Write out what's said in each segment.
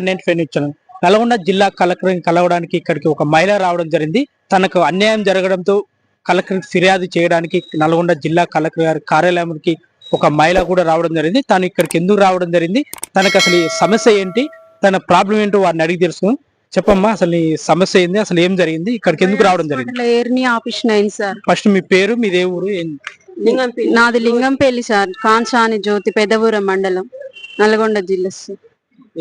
N95 ఇచ్చాను. నల్గొండ జిల్లా కలెక్టర్ని కలవడానికి ఇక్కడికి ఒక మహిళ రావడం జరిగింది. తనకు అన్యాయం జరగడంతో కలెక్టర్కి ఫిర్యాదు చేయడానికి నల్గొండ జిల్లా కలెక్టర్ గారి కార్యాలయానికి ఒక మహిళ కూడా రావడం జరిగింది. తను ఇక్కడికి ఎందుకు రావడం జరిగింది, తనకు అసలు ఈ సమస్య ఏంటి, తన ప్రాబ్లం ఏంటో వారిని అడిగి తెలుసుకుందాం. చెప్పమ్మా, అసలు ఈ సమస్య ఏంది, అసలు ఏం జరిగింది, ఇక్కడికి ఎందుకు రావడం జరిగింది? ఆపరేషన్ అయింది సార్. ఫస్ట్ మీ పేరు, మీదే ఊరు? నాది లింగంపల్లి సార్, కాంచాని జ్యోతి, పెద్దవూర మండలం, నల్గొండ జిల్లా సార్.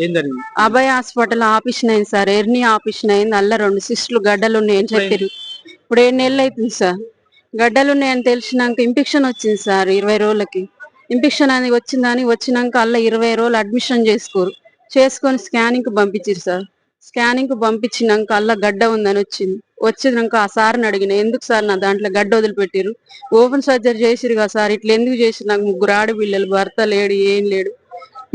ఏం జరిగింది? అభయ హాస్పిటల్ ఆపరేషన్ అయింది సార్. ఎర్నీ ఆపరేషన్ అయింది. అల్ల 2 సిస్టులు గడ్డలు ఉన్నాయని చెప్పారు. ఇప్పుడు 7 నెలలు అవుతుంది సార్. గడ్డలు ఉన్నాయని తెలిసినాక ఇన్ఫెక్షన్ వచ్చింది సార్. 20 రోజులకి ఇన్ఫెక్షన్ అనేది వచ్చిందని వచ్చినాక అల్ల 20 రోజులు అడ్మిషన్ చేసుకొని స్కానింగ్ కు పంపించారు సార్. స్కానింగ్ కు పంపించినాక అల్ల గడ్డ ఉందని వచ్చినాక ఆ సార్ని అడిగిన, ఎందుకు సార్ నా దాంట్లో గడ్డ వదిలిపెట్టారు, ఓపెన్ సర్జరీ చేసిరు కదా సార్, ఇట్లా ఎందుకు చేసి నాకు 3 ఆడపిల్లలు, భర్త లేడు, ఏం లేడు,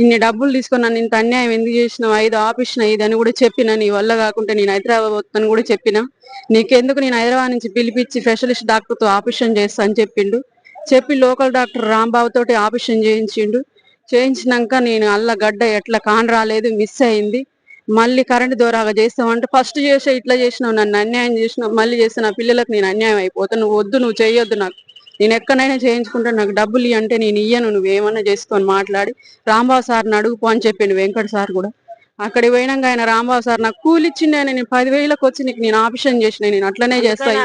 ఇన్ని డబ్బులు తీసుకొని నన్ను ఇంత అన్యాయం ఎందుకు చేసినావు, 5 ఆపరేషన్ అయ్యిందని కూడా చెప్పిన, నీ వల్ల కాకుండా నేను హైదరాబాద్ వస్తాను కూడా చెప్పిన, నీకెందుకు నేను హైదరాబాద్ నుంచి పిలిపించి స్పెషలిస్ట్ డాక్టర్ తో ఆపరేషన్ చేస్తా అని చెప్పిండు. చెప్పి లోకల్ డాక్టర్ రాంబాబు తోటి ఆపరేషన్ చేయించినాక నేను అల్ల గడ్డ ఎట్లా కాన్ రాలేదు, మిస్ అయింది, మళ్ళీ కరెంట్ దూరాగా చేస్తామంటే ఫస్ట్ చేసే ఇట్లా చేసినావు, నన్ను అన్యాయం చేసినావు, మళ్ళీ చేస్తే నా పిల్లలకు నేను అన్యాయం అయిపోతాను, నువ్వు వద్దు, నువ్వు చేయొద్దు, నాకు నేను ఎక్కడైనా చేయించుకుంటా, నాకు డబ్బులు ఇవ్వ అంటే నేను ఇయ్యను, నువ్వేమన్నా చేసుకొని మాట్లాడి రాంబాబు సార్ని అడుగుపో అని చెప్పిండు. వెంకట సార్ కూడా అక్కడికి పోయినాక ఆయన రాంబాబు సార్ నాకు కూలి ఇచ్చిండే, నేను 10,000కి వచ్చి నీకు నేను ఆపరేషన్ చేసిన, నేను అట్లనే చేస్తాను,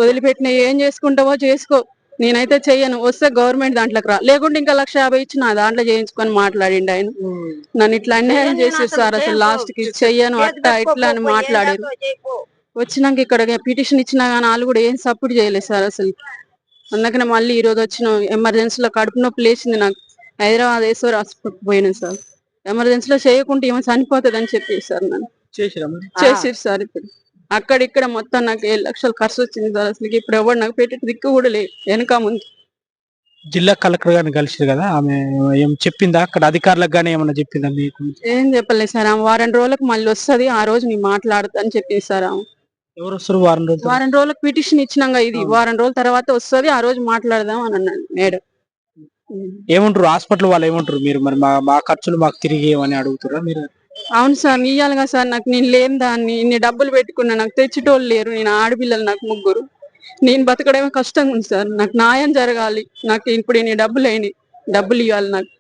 వదిలిపెట్టిన, ఏం చేసుకుంటావో చేసుకో, నేనైతే చెయ్యను, వస్తే గవర్నమెంట్ దాంట్లోకి రా, లేకుంటే ఇంకా 1,50,000 ఇచ్చి నా దాంట్లో చేయించుకొని మాట్లాడిండు ఆయన. నన్ను ఇట్లా అన్యాయం చేసేది సార్, అసలు లాస్ట్ కి చెయ్యను అట్లా ఇట్లా అని మాట్లాడారు. వచ్చినాక ఇక్కడ పిటిషన్ ఇచ్చినా కానీ వాళ్ళు కూడా ఏం సపోర్ట్ చేయలేదు సార్ అసలు. అందుకనే మళ్ళీ ఈ రోజు వచ్చిన, ఎమర్జెన్సీలో కడుపు నొప్పి లేచింది నాకు, హైదరాబాద్ హాస్పిటల్ పోయినాను సార్. ఎమర్జెన్సీలో చేయకుంటే ఏమో చనిపోతుంది అని చెప్పేసి సార్ నన్ను చేసిరు సార్. ఇప్పుడు అక్కడిక్కడ మొత్తం నాకు 7 లక్షలు ఖర్చు వచ్చింది సార్. అసలు ఇప్పుడు ఎవరు నాకు పెట్టే దిక్కు కూడా లేదు వెనక ముందు. జిల్లా కలెక్టర్ గారిని కలిసిరు కదా, ఆమె ఏం చెప్పిందా, అక్కడ అధికారులకు గానీ ఏమన్నా చెప్పిందా మీకు? ఏం చెప్పలేదు సార్. ఆమె 1 వారం రోజులకు మళ్ళీ వస్తుంది, ఆ రోజు నేను మాట్లాడతా అని చెప్పింది సార్. ఆమె ఎవరు వస్తారు? 1 వారం రోజులు? 1 వారం రోజులకు పిటిషన్ ఇచ్చినాక ఇది 1 వారం రోజుల తర్వాత వస్తుంది, ఆ రోజు మాట్లాడదాం అని అన్నాడు మేడం. ఏమంటారు హాస్పిటల్ వాళ్ళు, ఏమంటారు మీరు మరి మా ఖర్చులు మాకు తిరిగి ఏమని అడుగుతారా మీరు? అవును సార్, ఇయ్యాలిగా సార్, నాకు నేను లేని దాన్ని ఇన్ని డబ్బులు పెట్టుకున్నా, నాకు తెచ్చేటోళ్ళు లేరు, నేను ఆడపిల్లలు నాకు 3, నేను బతకడమే కష్టంగా ఉంది సార్, నాకు న్యాయం జరగాలి, నాకు ఇప్పుడు ఇన్ని డబ్బులు అయినాయి, డబ్బులు ఇవ్వాలి నాకు.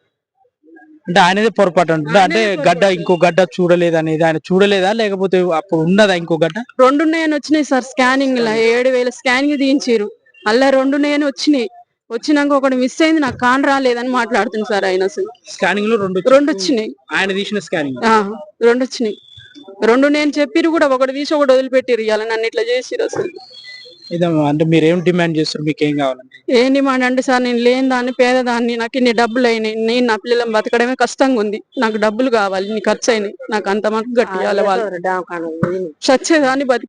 అంటే ఆయనదే పొరపాటు అంటుందా? అంటే గడ్డ, ఇంకో గడ్డ చూడలేదు అనేది ఆయన చూడలేదా, లేకపోతే అప్పుడు ఉన్నదా ఇంకో గడ్డ? 2 ఉన్నాయని వచ్చినాయి సార్. స్కానింగ్ లా 7,000 స్కానింగ్ తీయించారు, అలా 2 ఉన్నాయని వచ్చినాయి. వచ్చినాక ఒకటి మిస్ అయింది, నాకు కాన్ రాలేదని మాట్లాడుతుంది సార్ ఆయన. అసలు స్కానింగ్ లో 2 వచ్చినాయి, ఆయన తీసిన స్కానింగ్ 2 వచ్చినాయి. 2 నేను చెప్పిరు కూడా, ఒకటి తీసి ఒకటి వదిలిపెట్టిరు, ఇవాళ నన్ను ఇట్లా చేసిరు అసలు. అంటే మీరు ఏం డిమాండ్ చేస్తారు, మీకు ఏం కావాలండి? ఏం డిమాండ్ అంటే సార్, నేను లేని దాన్ని, పేదదాన్ని, నాకు ఇన్ని డబ్బులు అయినాయి, నేను నా పిల్లలను బతకడమే కష్టంగా ఉంది, నాకు డబ్బులు కావాలి, నీ ఖర్చు అయినాయి, నాకు అంత మాకు గట్టియాలి, వాళ్ళు చచ్చేదాన్ని బతికి